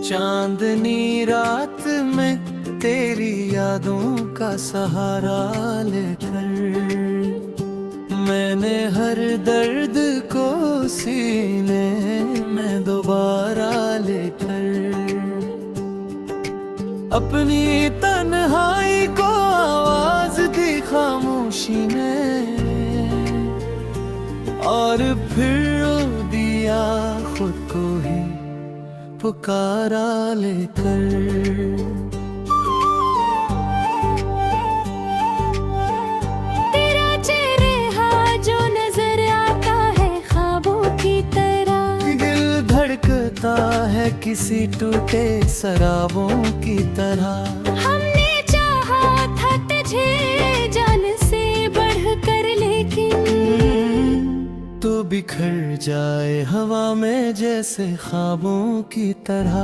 चांदनी रात में तेरी यादों का सहारा लेकर मैंने हर दर्द को सीने में दोबारा लेकर अपनी तन्हाई को आवाज दी खामोशी में और फिर रो दिया खुद को ही पुकारा लेकर। तेरा चेहरा जो नजर आता है ख्वाबों की तरह, दिल धड़कता है किसी टूटे शराबों की तरह। हमने चाहा था तुझे जान से बढ़कर, लेकिन तो बिखर जाए हवा में जैसे ख्वाबों की तरह।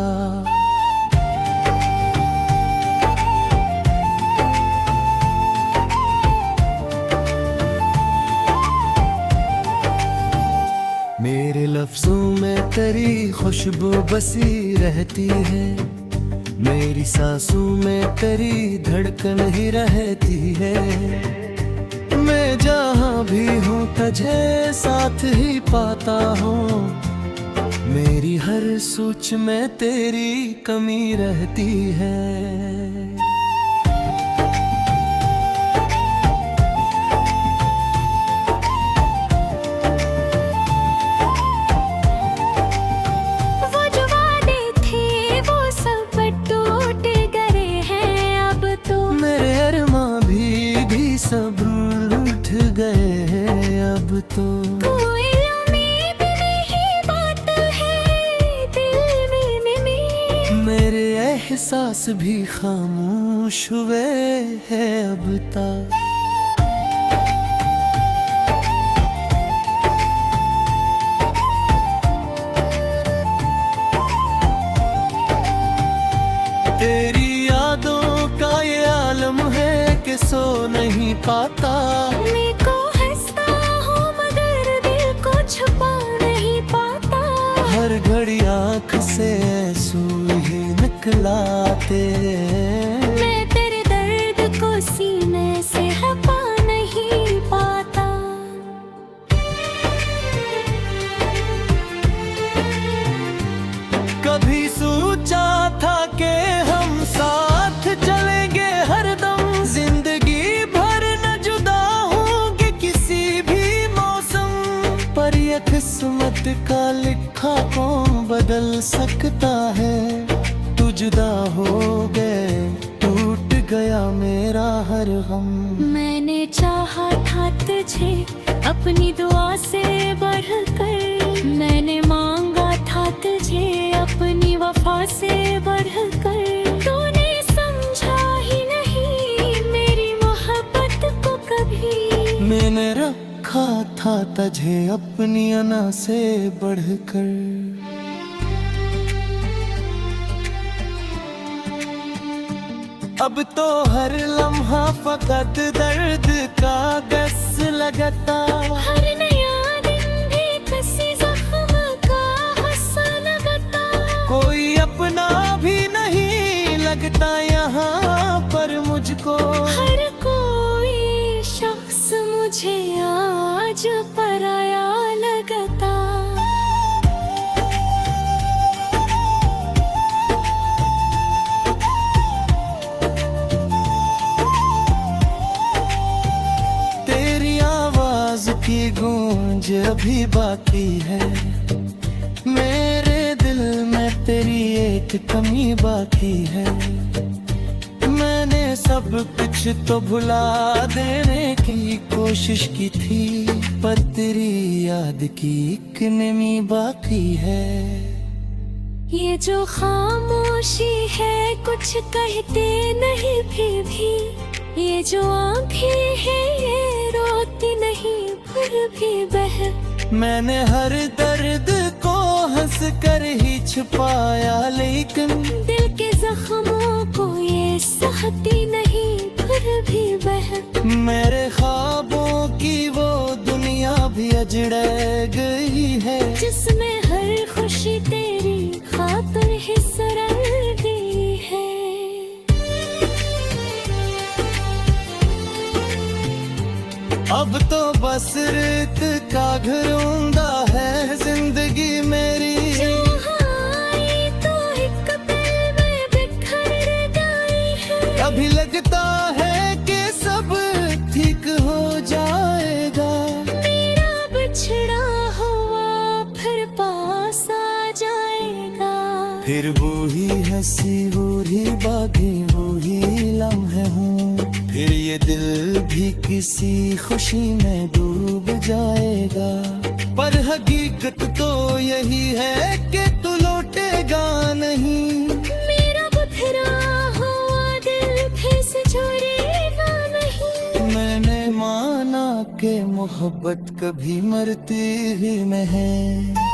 मेरे लफ्जों में तेरी खुशबू बसी रहती है, मेरी सांसों में तेरी धड़कन ही रहती है। मैं जहाँ भी हूँ तुझे साथ ही पाता हूँ, मेरी हर सोच में तेरी कमी रहती है। वो जो वादे थे वो सब टूट गए हैं अब तो, मेरे अरमां भी सब रूठ गए हैं अब तो। कोई उम्मीद नहीं बात है दिल में, मेरे एहसास भी खामोश हुए हैं अब तक। तेरी यादों का ये आलम है कि सो नहीं पाता। मैं को हंसता हूँ मगर दिल को छुपा नहीं पाता। हर घड़ी आँख से आंसू ही निकलाते, मैं तेरे दर्द को सीने से हटा नहीं पाता। कभी सोचा था कि हम साथ चलेंगे हरदम, जिंदगी भर न जुदा होंगे किसी भी मौसम। पर ये किस्मत का लिखा कौन बदल सकता है। तू जुदा हो गए टूट गया मेरा हर गम। मैंने चाहा था तुझे अपनी दुआ से बढ़कर, मैंने मांगा था तुझे अपनी वफा से बढ़कर। तूने समझा ही नहीं मेरी मोहब्बत को कभी, मैंने रखा था तुझे अपनी अना से बढ़कर। अब तो हर लम्हा फकत दर्द का गस लगता। हर नया दिन भी किसी जख्म का हंसा लगता। कोई अपना भी नहीं लगता यहाँ पर मुझको। हर कोई शख्स मुझे आज पराया लगता। तेरी आवाज की गूंज अभी बाकी है, मेरे दिल में तेरी एक कमी बाकी है। मैंने सब कुछ तो भुला देने की कोशिश की थी, पर तेरी याद की एक नमी बाकी है। ये जो खामोशी है कुछ कहते नहीं फिर भी, ये जो आंखें हैं ये रोती नहीं फिर भी बह। मैंने हर दर्द को हंस कर ही छुपाया, लेकिन दिल के जख्मों को ये सहती नहीं फिर भी बह। मेरे ख्वाबों की वो दुनिया भी अजड़ गई है, जिसमें हर खुशी तेरी खातिर ही सरंगी है। अब तो बस रेत का घरोंदा है जिंदगी मेरी। जो आई तो एक पल में बिखर गई है। कभी लगता है कि सब ठीक हो जाएगा। मेरा बिछड़ा हुआ फिर पास आ जाएगा। फिर वही हंसी वही बातें वही लम्हे हों। फिर ये दिल भी किसी खुशी में डूब जाएगा। पर हकीकत तो यही है कि तू लौटेगा नहीं। मेरा बिखरा हुआ दिल फिर से छोड़ेगा नहीं। मैंने माना कि मोहब्बत कभी मरती ही में है।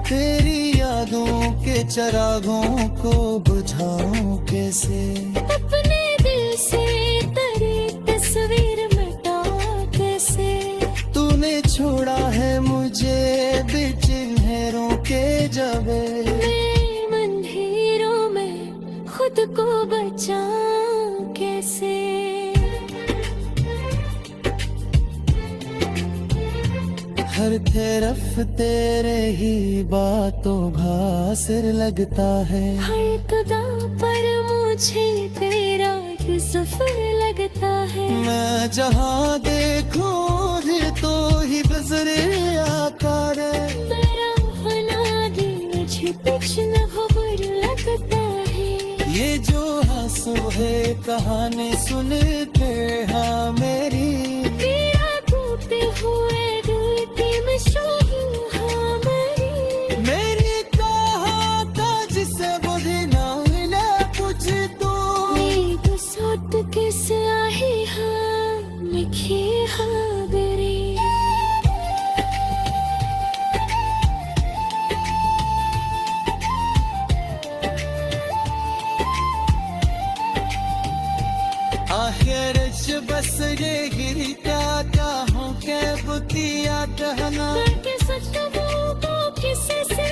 तेरी यादों के चरागों को बुझाऊं कैसे। अपने दिल से तेरी तस्वीर मिटा कैसे। तूने छोड़ा है मुझे बीच नहरों के जबे। मैं अंधेरों में खुद को बचाऊं कैसे। हर तरफ तेरे ही बातों का असर लगता है। हर कदम पर मुझे तेरा ये सफर लगता है। मैं जहाँ देखूं ये तो ही गुजरे आकार। मेरा फना दिल मुझे पिछला खबर लगता है। ये जो आंसू है कहानी सुनते हाँ मेरी। तेरा टूटे हुए मेरी कहाता जिसे बुद्धि ना मिले कुछ तो सोट किस आही हाँ लिखी खबरी। आखिर बस ये गिरी क्या हूँ के बुतिया कहना। करके सच तो किसी से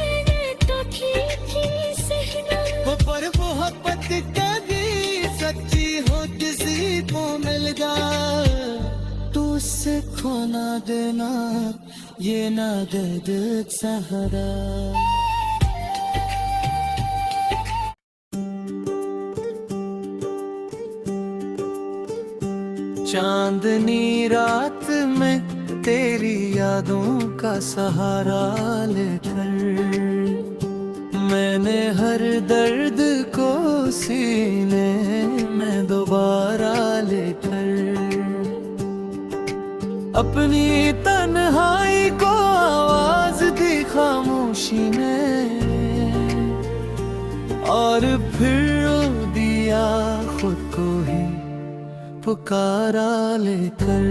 तो ठीक ही सहना। वो पर मोहब्बत कभी सच्ची हो किसी को मिल जाए। तू उससे खोना देना ये ना दे दिल सहारा। चांदनी रात में तेरी यादों का सहारा लेकर मैंने हर दर्द को सीने में दोबारा लेकर अपनी तन्हाई को आवाज दी खामोशी में। और फिर रो दिया खुद को ही पुकारा लेकर।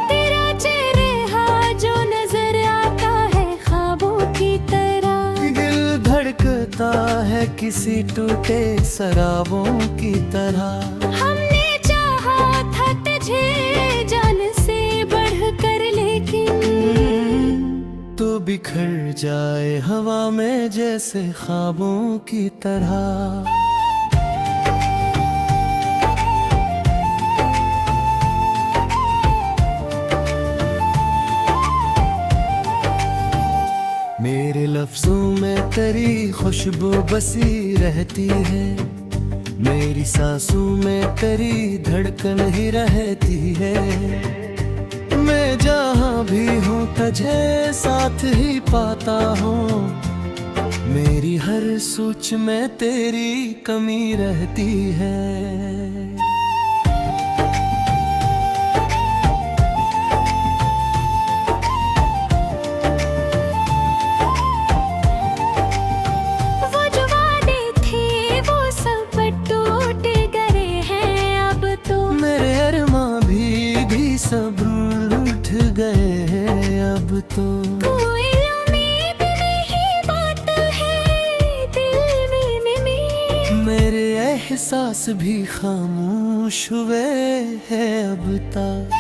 तेरा चेहरा जो नजर आता है ख्वाबों की तरह। दिल धड़कता है किसी टूटे शराबों की तरह। हमने चाहा था तुझे जान से बढ़कर लेकिन तो बिखर जाए हवा में जैसे ख्वाबों की तरह। मेरे लफ्जों में तेरी खुशबू बसी रहती है। मेरी सांसों में तेरी धड़कन ही रहती है। मैं जहाँ भी हूँ तुझे साथ ही पाता हूँ। मेरी हर सोच में तेरी कमी रहती है। वो जो वादे थे वो सब टूट गए हैं अब तो। मेरे अरमां भी सब रूठ गए हैं अब तो। कोई उम्मीद नहीं बात है दिल एहसास भी खामोश हुए है अब तक।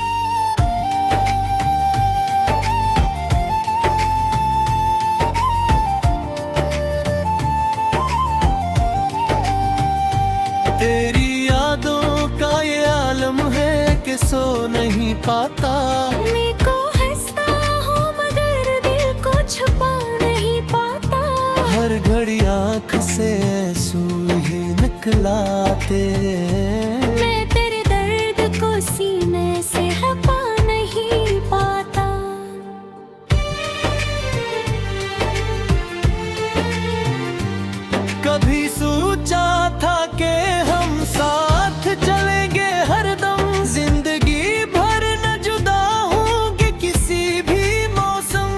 तेरी यादों का ये आलम है कि सो नहीं पाता। मैं को हंसता हूँ मगर दिल को छुपा नहीं पाता। हर घड़ी आँख से आंसू ही निकलाते। मैं तेरे दर्द को सीने से हटा नहीं पाता। कभी सोचा था कि हम साथ चलेंगे हरदम, जिंदगी भर न जुदा होंगे किसी भी मौसम।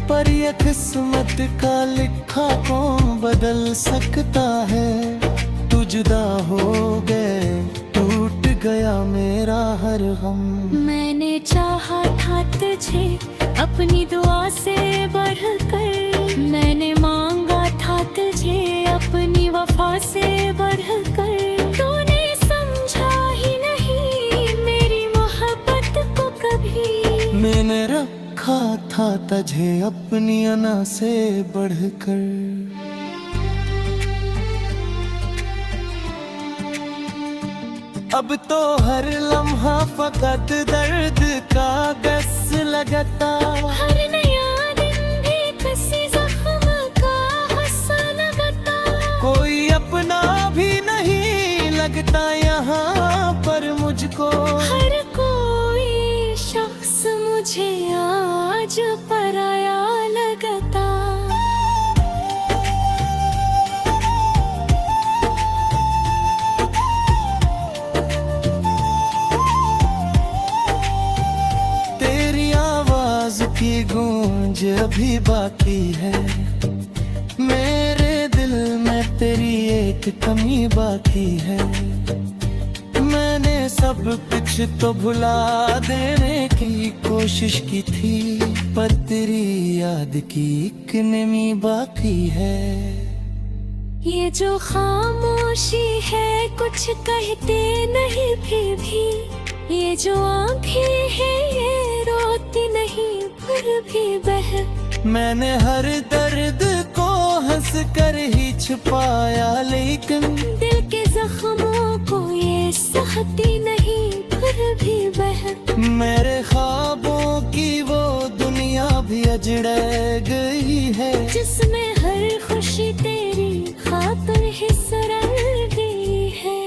पर ये किस्मत का लिखा कौन बदल सकता है। तू जुदा हो गए, टूट गया मेरा हर गम। मैंने चाहा था तुझे अपनी दुआ से बढ़कर। मैंने मांगा था तुझे अपनी वफा से बढ़कर। तूने समझा ही नहीं मेरी मोहब्बत को कभी। मैंने रखा था तुझे अपनी अना से बढ़कर। अब तो हर लम्हा फकत दर्द का गस लगता। हर नया दिन भी किसी जख्म का हंसा लगता। कोई अपना भी नहीं लगता यहाँ पर मुझको। हर कोई शख्स मुझे आज पराया लगता। तेरी आवाज की गूंज अभी बाकी है। मेरे दिल में तेरी एक कमी बाकी है। मैंने सब कुछ तो भुला देने की कोशिश की थी, पर तेरी याद की एक नमी बाकी है। ये जो खामोशी है कुछ कहते नहीं फिर भी। ये जो आंखें हैं ये रोती नहीं फिर भी बह। मैंने हर दर्द को हंस कर ही छुपाया, लेकिन दिल के जख्मों को ये सहती नहीं फिर भी बह। मेरे ख्वाबों की वो दुनिया भी अजड़ गई है, जिसमें हर खुशी तेरी खातिर ही सरल गई है।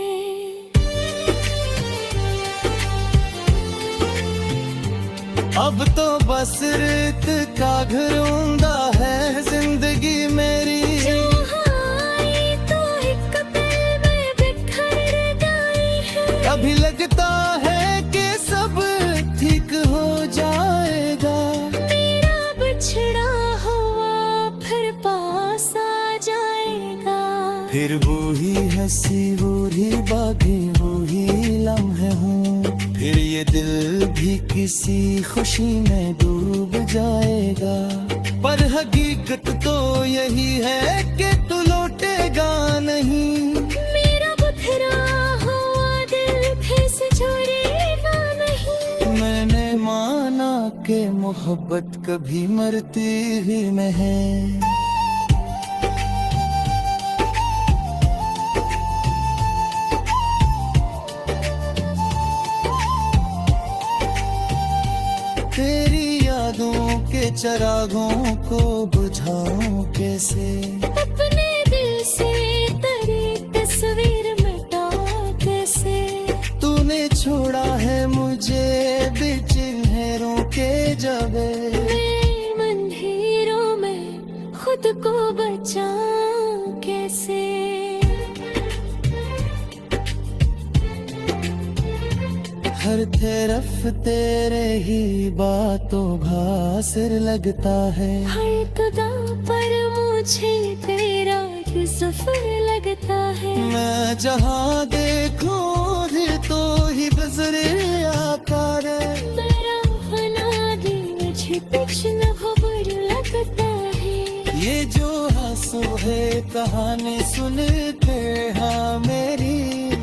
अब तो बस रेत का घर ऊंदा है जिंदगी मेरी। तो एक पल में बिखर गई है। कभी लगता है कि सब ठीक हो जाएगा। मेरा बिछड़ा हुआ फिर पास आ जाएगा। फिर वो ही हंसी वो ही बातें वो ही लम्हे हों। फिर ये दिल भी किसी खुशी में डूब जाएगा। पर हकीकत तो यही है कि तू लौटेगा नहीं। मेरा बिखरा हुआ दिल फिर से छोड़ेगा नहीं। मैंने माना कि मोहब्बत कभी मरती ही में है। तेरी यादों के चरागों को बुझाऊं कैसे। अपने दिल से तेरी तस्वीर मिटा कैसे। तूने छोड़ा है मुझे बीच लहरों के जबे। मैं अंधेरों में खुद को बचाऊं कैसे। हर तरफ तेरे ही बातों का असर लगता है। हर कदम पर मुझे तेरा सफर लगता है। मैं जहाँ देखूं उधर तो ही बजरे आकार। मेरा फना दिल मुझे कुछ न खबर लगता है। ये जो आंसू है कहानी सुनते हाँ मेरी।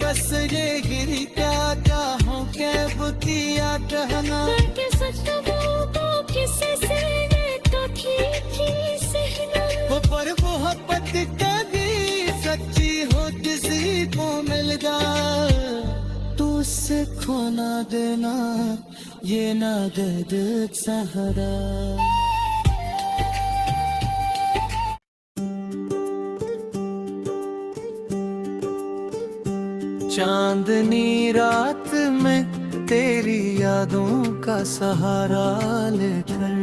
बस ये गिरी क्या चाहों के बुतिया टहना करके सच वो किसी से ये तो ठीक ही सहना। वो पर मोहब्बत कभी सच्ची हो किसी को मिल जाए तो उससे खो ना देना ये ना दे दिल सहारा। चांदनी रात में तेरी यादों का सहारा लेकर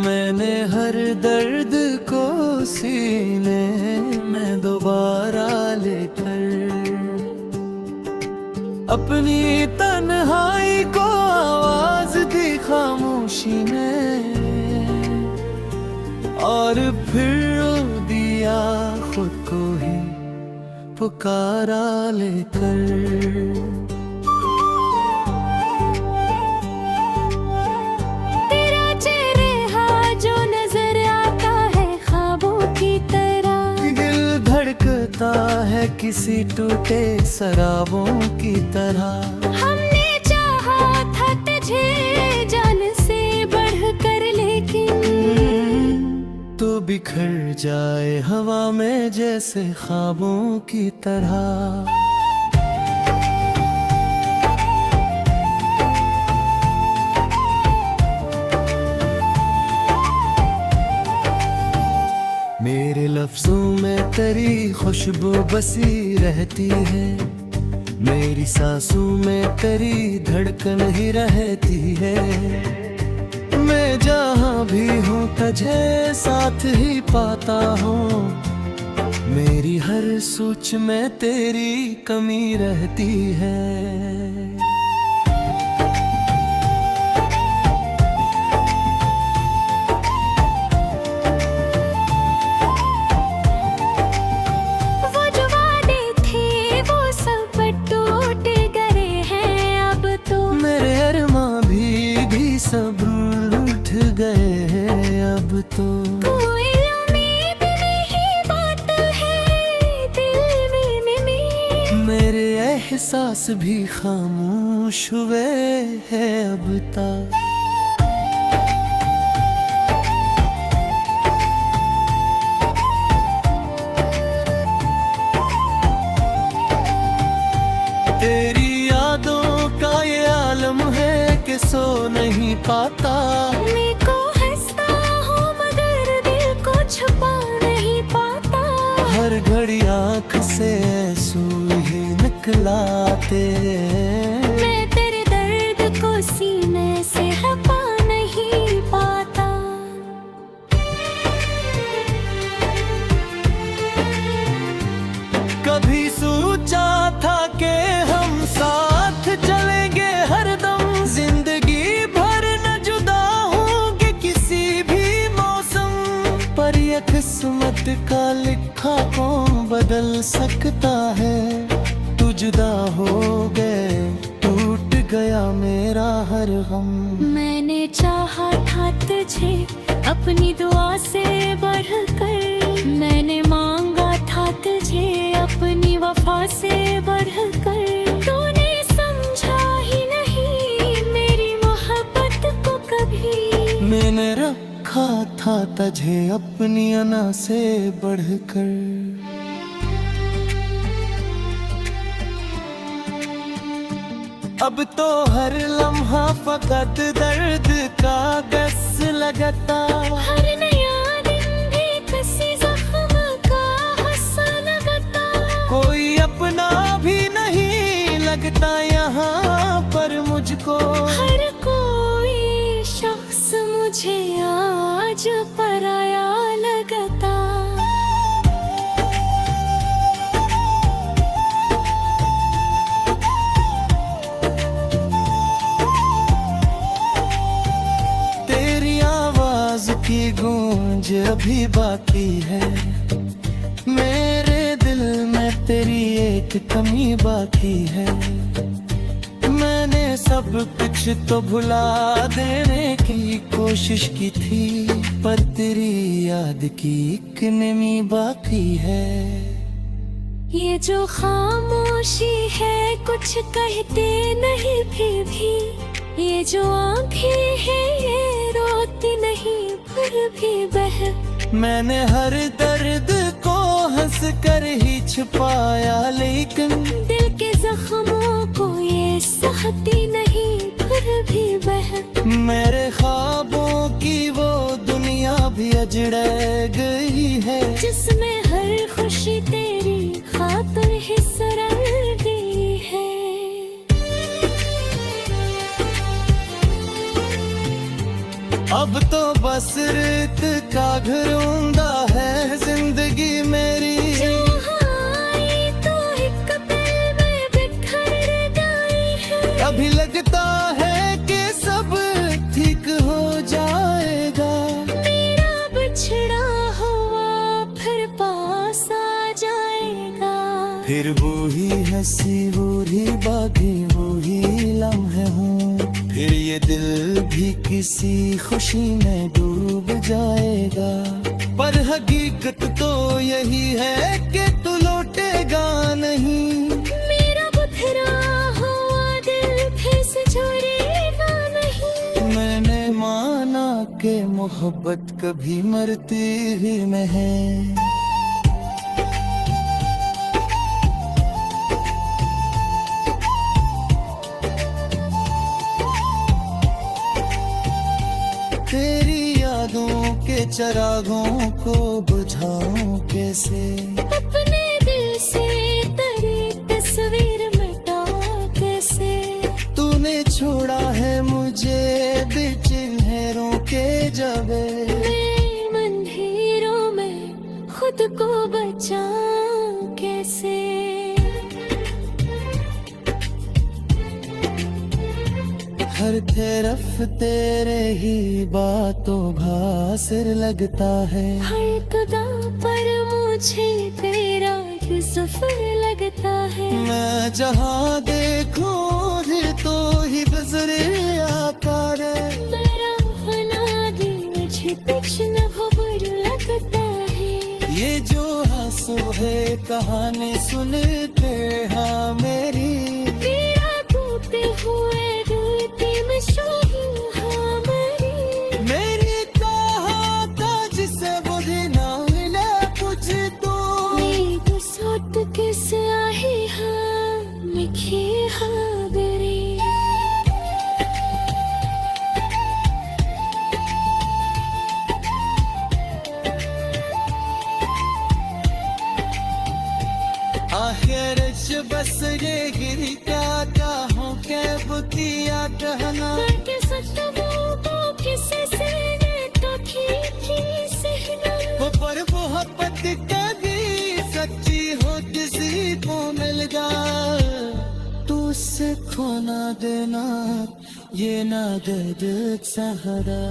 मैंने हर दर्द को सीने में दोबारा लेकर अपनी तन्हाई को आवाज दी खामोशी में और फिर रो दिया खुद को ही पुकारा लेकर। तेरा चेहरा जो नजर आता है ख्वाबों की तरह, दिल धड़कता है किसी टूटे शराबों की तरह। हमने चाहा था तुझे जान से बढ़कर लेकिन तो बिखर जाए हवा में जैसे ख्वाबों की तरह। मेरे लफ्जों में तेरी खुशबू बसी रहती है, मेरी सांसों में तेरी धड़कन ही रहती है। मैं जहाँ भी हूँ तुझे साथ ही पाता हूँ, मेरी हर सोच में तेरी कमी रहती है। वो जो वादे थे वो सब टूट गए हैं अब तो, मेरे अरमां भी सब रूठ गए हैं अब तो। कोई उम्मीद नहीं बात है दिल में मेरे एहसास भी खामोश हुए हैं अब तक। तेरी यादों का ये आलम है कि सो नहीं पाता। मैं को हंसता हूँ मगर दिल को छुपा नहीं पाता। हर घड़ी आँख से आंसू ही निकलाते, मैं तेरे दर्द को सीने से हटा नहीं पाता। कभी सोचा था कि हम साथ चलेंगे हरदम, जिंदगी भर न जुदा होंगे किसी भी मौसम। पर ये किस्मत का लिखा कौन बदल सकता है। तू जुदा हो गए टूट गया मेरा हर गम। मैंने चाहा था तुझे अपनी दुआ से बढ़कर, मैंने मांगा था तुझे अपनी वफा से बढ़कर। तूने समझा ही नहीं मेरी मोहब्बत को कभी। मैंने रखा था तुझे अपनी अना से बढ़कर। अब तो हर लम्हा फकत दर्द का गस लगता। हर नया दिन भी किसी जख्म का हंसा लगता। कोई अपना भी नहीं लगता यहाँ पर मुझको। हर कोई शख्स मुझे आज पराया लगता। तेरी आवाज की गूंज अभी बाकी है, मेरे दिल में तेरी एक कमी बाकी है। मैंने सब कुछ तो भुला देने की कोशिश की थी, पर तेरी याद की एक नमी बाकी है। ये जो खामोशी है कुछ कहते नहीं फिर भी, ये जो आंखें हैं ये रोती नहीं फिर भी बह। मैंने हर दर्द को हंस कर ही छुपाया, लेकिन दिल के जख्मों को ये सहती नहीं फिर भी बह। मेरे ख्वाबों की वो दुनिया भी अजड़ गई है, जिसमें हर खुशी तेरी खातिर ही सरल गई है। अब तो बस रेत का घर ऊंदा है जिंदगी मेरी। तो एक पल में बिखर गई है। अभी लगता है कि सब ठीक हो जाएगा, मेरा बिछड़ा हुआ फिर पास आ जाएगा। फिर वही हंसी वही बातें वही लम्हे हों, फिर ये दिल भी किसी खुशी में डूब जाएगा। पर हकीकत तो यही है कि तू लौटेगा नहीं, मेरा बिखरा हुआ दिल फिर से छोड़ेगा नहीं। मैंने माना कि मोहब्बत कभी मरती ही में है। तेरी यादों के चरागों को बुझाऊं कैसे, अपने दिल से तेरी तस्वीर मिटाऊं कैसे। तूने छोड़ा है मुझे बीच लहरों के जबे, मैं अंधेरों में खुद को बचाऊं कैसे। हर तरफ तेरे ही बातों का सिर लगता है, हर कदम पर मुझे तेरा सफर लगता है। मैं जहाँ देखूं उधर तो ही गुजरे आकार, मेरा फना दिल मुझे कुछ न खबर लगता है। ये जो आंसू है कहानी सुनते हाँ मेरी, तेरा टूटे हुए मेरी कहाता जिसे बुद्धि ना मिले कुछ तो सोट किस आही हाँ मिखी हाँ बेरी। आखिर बस ये गिरी क्या हूँ के बुतिया कहना, के सच वो किसी से ने तो ठीक सहना। वो पर मोहब्बत कभी सच्ची हो किसी को मिल जाए, तू उससे खो ना देना ये ना दे दे सहारा।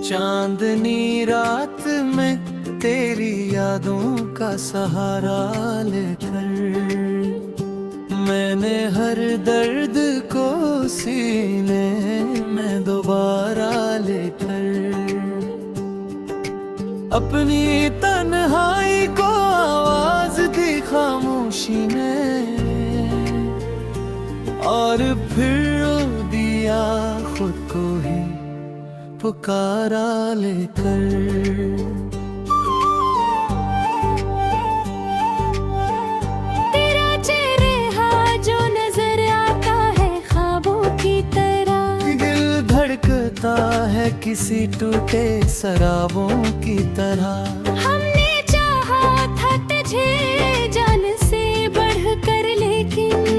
चांदनी रात में तेरी यादों का सहारा लेकर, मैंने हर दर्द को सीने में दोबारा लेकर, अपनी तन्हाई को आवाज दी खामोशी में, और फिर रो दिया खुद को ही पुकारा लेकर। तेरा चेहरा जो नजर आता है ख्वाबों की तरह, दिल धड़कता है किसी टूटे शराबों की तरह। हमने चाहा था तुझे जान से बढ़कर, लेकिन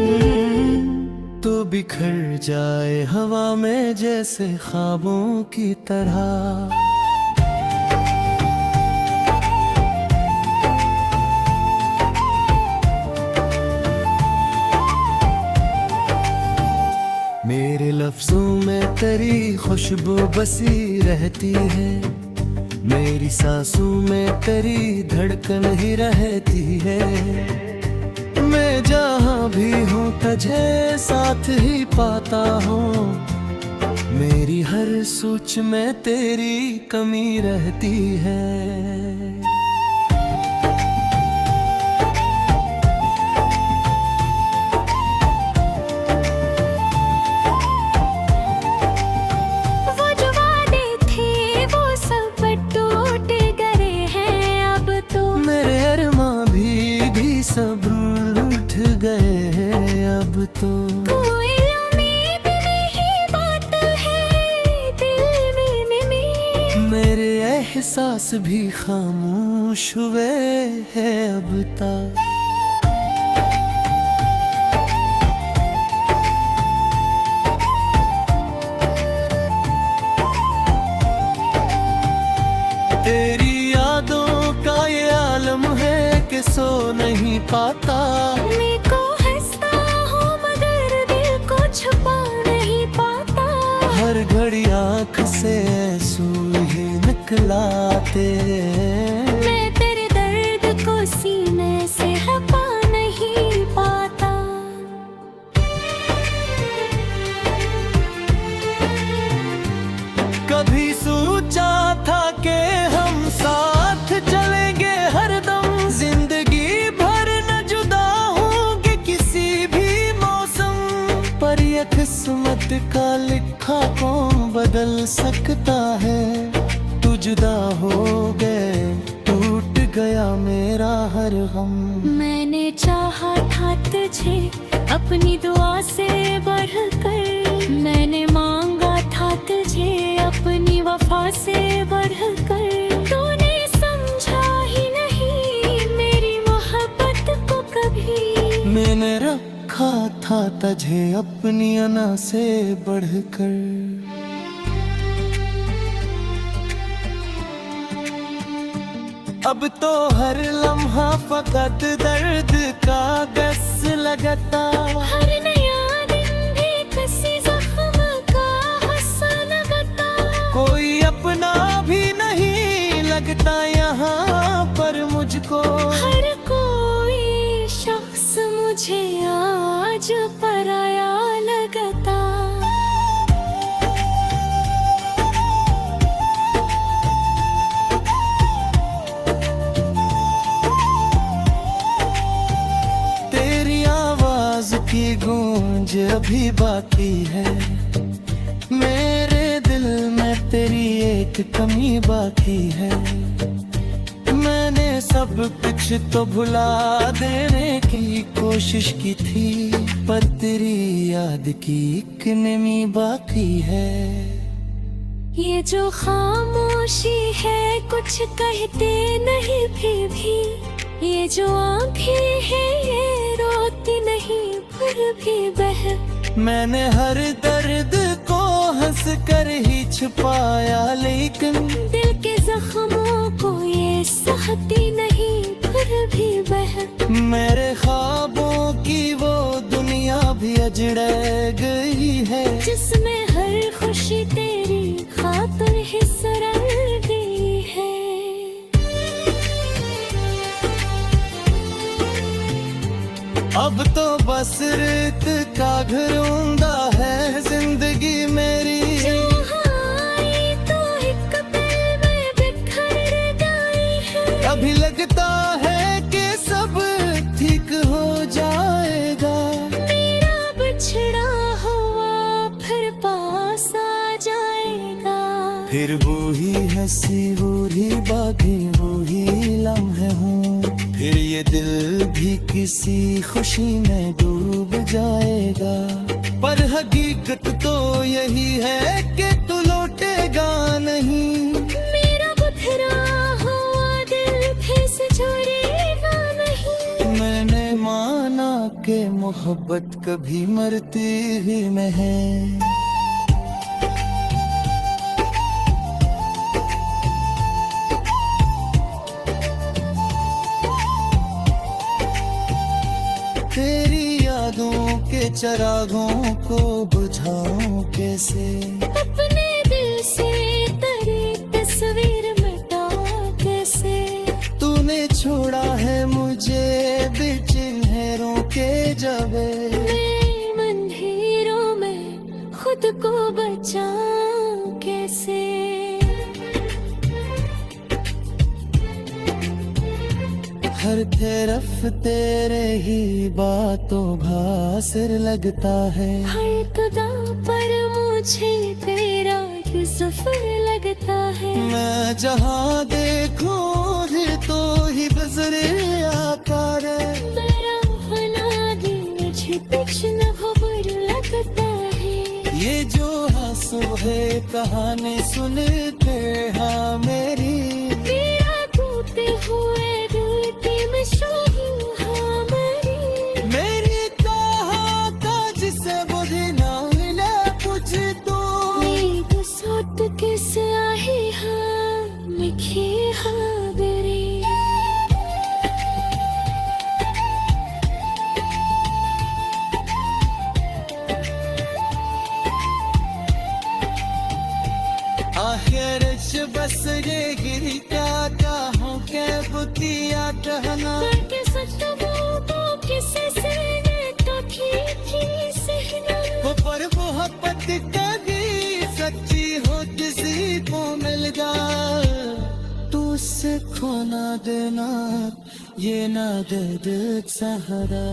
तो बिखर जाए हवा में जैसे ख्वाबों की तरह। मेरे लफ्जों में तेरी खुशबू बसी रहती है, मेरी सांसों में तेरी धड़कन ही रहती है। मैं जहाँ भी हूँ तुझे साथ ही पाता हूँ, मेरी हर सोच में तेरी कमी रहती है। वो जो वादे थे वो सब टूट गए हैं अब तो। मेरे अरमां भी सब रूठ गए हैं अब तो। कोई उम्मीद नहीं बात है दिल में। मेरे एहसास भी खामोश हुए हैं अब तक। तेरी यादों का ये आलम है कि सो नहीं पाता। मैं को हंसता हूँ मगर दिल को छुपा नहीं पाता। हर घड़ी आँख से आंसू ही निकलाते। मैं तेरे दर्द को सीने से हटा नहीं पाता। कभी सोचा था कि हम साथ चलेंगे हरदम। जिंदगी भर न जुदा होंगे किसी भी मौसम। पर ये किस्मत का लिखा कौन बदल सकता है। तू जुदा हो गए टूट गया मेरा हर गम। मैंने चाहा था तुझे अपनी दुआ से बढ़कर। मैंने मांगा था तुझे अपनी वफा से बढ़कर। तूने समझा ही नहीं मेरी मोहब्बत को कभी। मैंने रखा था तुझे अपनी अना से बढ़कर। अब तो हर लम्हा फकत दर्द का गस लगता। हर नया दिन भी किसी जख्म का हंसा लगता। कोई अपना भी नहीं लगता यहाँ पर मुझको। हर कोई शख्स मुझे आज पराया लगता। तेरी आवाज की गूंज अभी बाकी है। मेरे दिल में तेरी एक कमी बाकी है। मैंने सब कुछ तो भुला देने की कोशिश की थी। पर तेरी याद की एक नमी बाकी है। ये जो खामोशी है कुछ कहते नहीं फिर भी। ये जो आंखें हैं ये रोती नहीं फिर भी बह। मैंने हर दर्द को हंस कर ही छुपाया लेकिन दिल के जख्मों को ये सहती नहीं फिर भी बह। मेरे ख्वाबों की वो दुनिया भी अजड़ गई है। जिसमें हर खुशी तेरी खातिर ही सरल गई है। अब तो बस रेत का घर ऊंदा है जिंदगी मेरी। तो एक पल में बिखर गई है। अभी लगता है कि सब ठीक हो जाएगा। मेरा बिछड़ा हुआ फिर पास आ जाएगा। फिर वो ही हंसी वो ही बातें वो ही लम्हे हों। फिर ये दिल भी किसी खुशी में डूब जाएगा। पर हकीकत तो यही है कि तू लौटेगा नहीं। मेरा बिखरा हुआ दिल फिर से जुड़ेगा नहीं। मैंने माना कि मोहब्बत कभी मरती ही में है। तेरी यादों के चरागों को बुझाऊं कैसे। अपने दिल से तेरी तस्वीर मिटा कैसे। तूने छोड़ा है मुझे बिच लहरों के जबे। मैं मंदिरों में खुद खुद को बचाऊं कैसे। हर तरफ तेरे ही बातों का असर लगता है। हर कदम पर मुझे तेरा सफर लगता है। मैं जहाँ देखूं उधर तो ही बजरे आकार है। मेरा फना दिल मुझे कुछ न खबर लगता है। ये जो आंसू है कहानी सुनते हाँ मेरी। मेरा टूटे हुए दिल की मशहूर हाँ मेरी कहावत जिसे बुद्धि ना मिले कुछ तो मेरी सोच किस आही हाँ लिखी हाँ मेरी। आखिर च बस ये गिरी क्या हूँ के बुतिया टहना। करके सच वो किसी से ने तो थी सहना। वो पर मोहब्बत कभी सच्ची हो किसी को मिल जाए तू उससे खोना देना ये ना दे दिल सहारा।